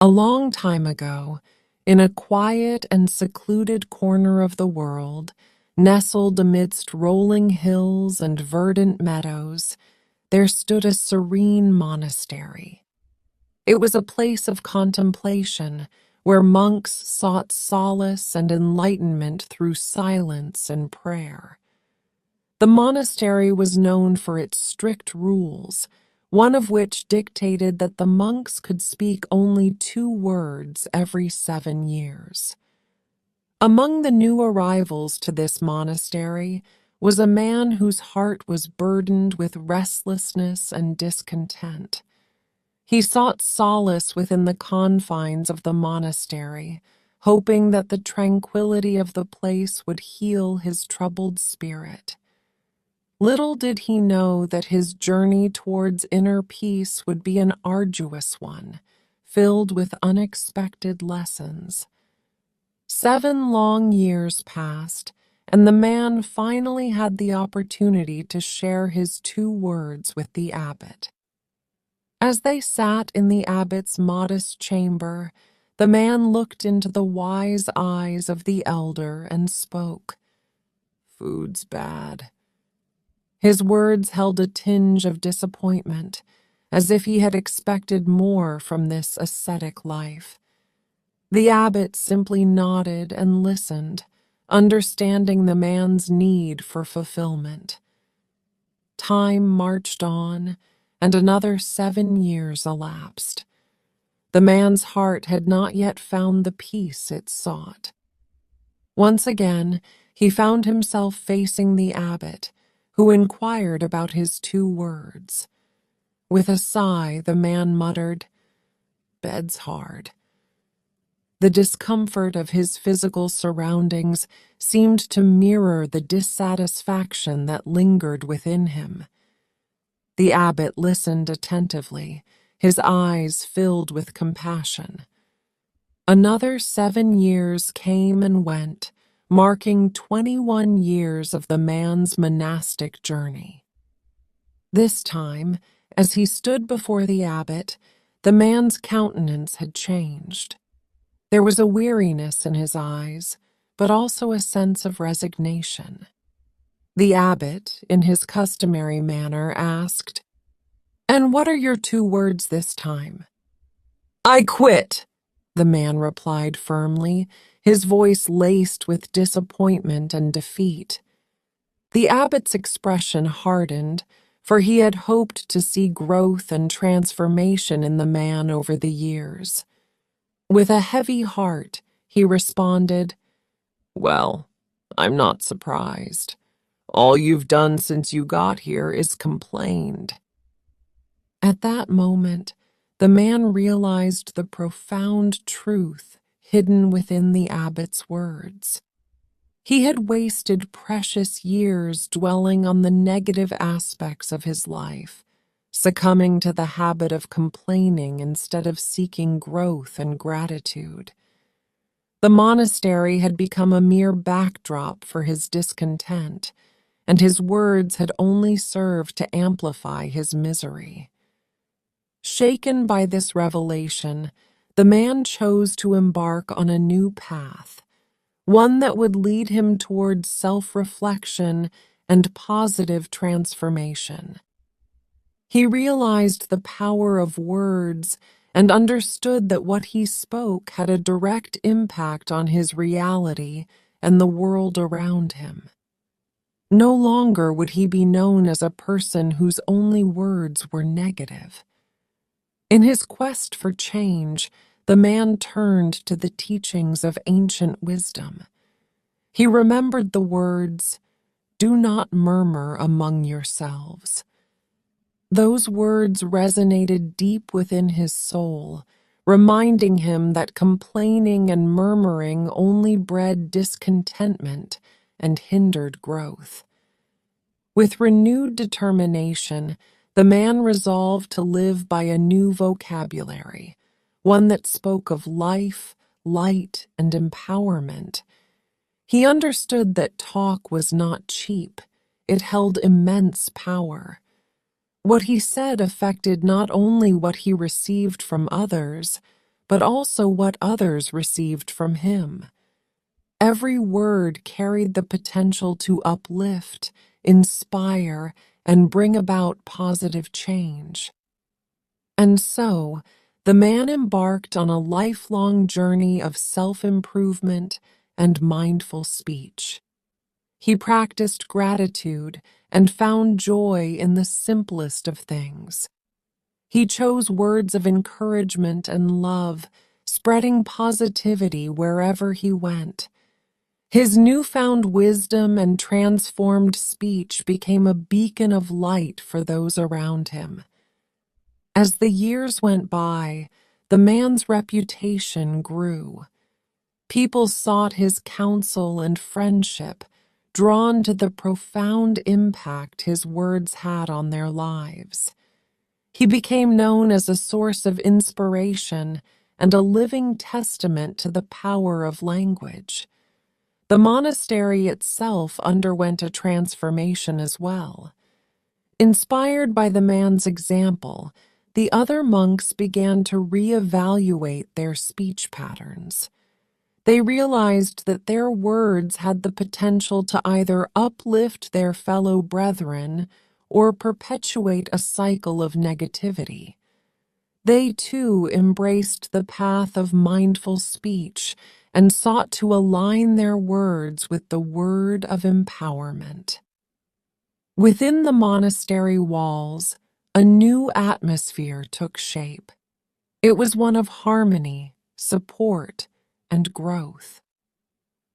A long time ago, in a quiet and secluded corner of the world, nestled amidst rolling hills and verdant meadows, there stood a serene monastery. It was a place of contemplation where monks sought solace and enlightenment through silence and prayer. The monastery was known for its strict rules, one of which dictated that the monks could speak only 2 words every 7 years. Among the new arrivals to this monastery was a man whose heart was burdened with restlessness and discontent. He sought solace within the confines of the monastery, hoping that the tranquility of the place would heal his troubled spirit. Little did he know that his journey towards inner peace would be an arduous one, filled with unexpected lessons. 7 long years passed, and the man finally had the opportunity to share his 2 words with the abbot. As they sat in the abbot's modest chamber, the man looked into the wise eyes of the elder and spoke. "Food's bad." His words held a tinge of disappointment, as if he had expected more from this ascetic life. The abbot simply nodded and listened, understanding the man's need for fulfillment. Time marched on, and another 7 years elapsed. The man's heart had not yet found the peace it sought. Once again, he found himself facing the abbot, who inquired about his 2 words. With a sigh, the man muttered, "Bed's hard." The discomfort of his physical surroundings seemed to mirror the dissatisfaction that lingered within him. The abbot listened attentively, his eyes filled with compassion. Another 7 years came and went, marking 21 years of the man's monastic journey. This time, as he stood before the abbot, the man's countenance had changed. There was a weariness in his eyes, but also a sense of resignation. The abbot, in his customary manner, asked, "And what are your 2 words this time?" "I quit," the man replied firmly, his voice laced with disappointment and defeat. The abbot's expression hardened, for he had hoped to see growth and transformation in the man over the years. With a heavy heart, he responded, "Well, I'm not surprised. All you've done since you got here is complained." At that moment, the man realized the profound truth hidden within the abbot's words. He had wasted precious years dwelling on the negative aspects of his life, succumbing to the habit of complaining instead of seeking growth and gratitude. The monastery had become a mere backdrop for his discontent, and his words had only served to amplify his misery. Shaken by this revelation, the man chose to embark on a new path, one that would lead him towards self-reflection and positive transformation. He realized the power of words and understood that what he spoke had a direct impact on his reality and the world around him. No longer would he be known as a person whose only words were negative. In his quest for change, the man turned to the teachings of ancient wisdom. He remembered the words, "Do not murmur among yourselves." Those words resonated deep within his soul, reminding him that complaining and murmuring only bred discontentment and hindered growth. With renewed determination, the man resolved to live by a new vocabulary, one that spoke of life, light, and empowerment. He understood that talk was not cheap. It held immense power. What he said affected not only what he received from others, but also what others received from him. Every word carried the potential to uplift, inspire, and bring about positive change. And so, the man embarked on a lifelong journey of self-improvement and mindful speech. He practiced gratitude and found joy in the simplest of things. He chose words of encouragement and love, spreading positivity wherever he went. His newfound wisdom and transformed speech became a beacon of light for those around him. As the years went by, the man's reputation grew. People sought his counsel and friendship, drawn to the profound impact his words had on their lives. He became known as a source of inspiration and a living testament to the power of language. The monastery itself underwent a transformation as well. Inspired by the man's example, the other monks began to reevaluate their speech patterns. They realized that their words had the potential to either uplift their fellow brethren or perpetuate a cycle of negativity. They too embraced the path of mindful speech and sought to align their words with the word of empowerment. Within the monastery walls, a new atmosphere took shape. It was one of harmony, support, and growth.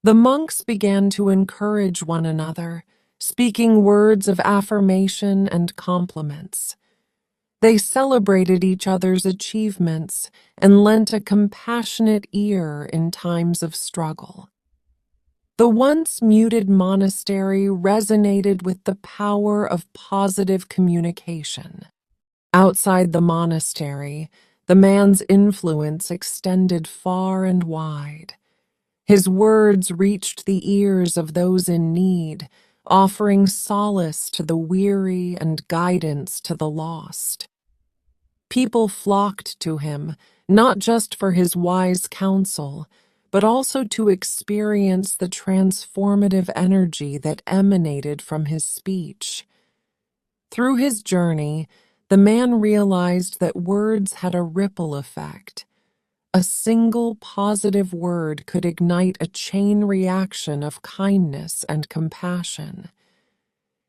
The monks began to encourage one another, speaking words of affirmation and compliments. They celebrated each other's achievements and lent a compassionate ear in times of struggle. The once muted monastery resonated with the power of positive communication. Outside the monastery, the man's influence extended far and wide. His words reached the ears of those in need, offering solace to the weary and guidance to the lost. People flocked to him, not just for his wise counsel, but also to experience the transformative energy that emanated from his speech. Through his journey, the man realized that words had a ripple effect. A single positive word could ignite a chain reaction of kindness and compassion.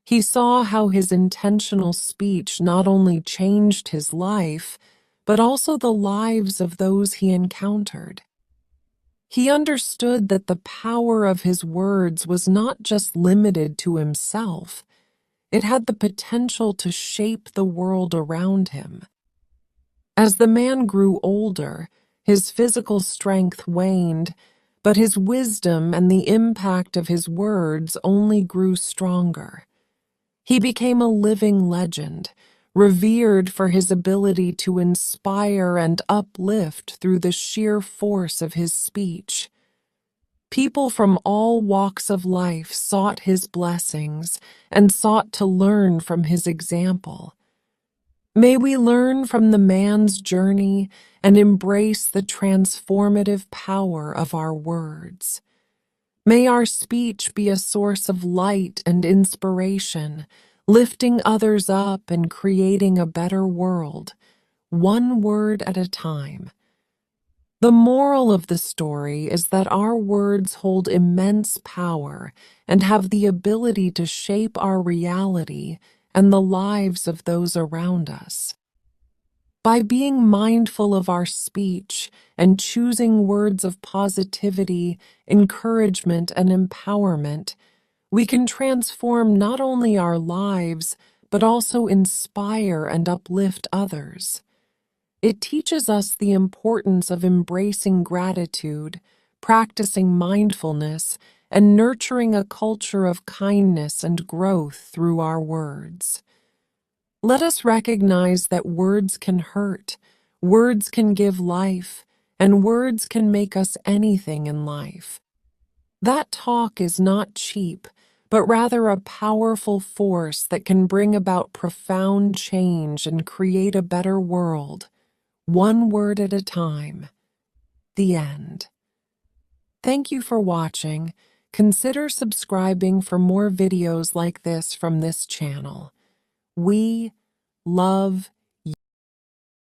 He saw how his intentional speech not only changed his life, but also the lives of those he encountered. He understood that the power of his words was not just limited to himself. It had the potential to shape the world around him. As the man grew older, his physical strength waned, but his wisdom and the impact of his words only grew stronger. He became a living legend, revered for his ability to inspire and uplift through the sheer force of his speech. People from all walks of life sought his blessings and sought to learn from his example. May we learn from the man's journey and embrace the transformative power of our words. May our speech be a source of light and inspiration, lifting others up and creating a better world, one word at a time. The moral of the story is that our words hold immense power and have the ability to shape our reality and the lives of those around us. By being mindful of our speech and choosing words of positivity, encouragement, and empowerment, we can transform not only our lives, but also inspire and uplift others. It teaches us the importance of embracing gratitude, practicing mindfulness, and nurturing a culture of kindness and growth through our words. Let us recognize that words can hurt, words can give life, and words can make us anything in life. That talk is not cheap, but rather a powerful force that can bring about profound change and create a better world, one word at a time. The end. Thank you for watching. Consider subscribing for more videos like this from this channel. We love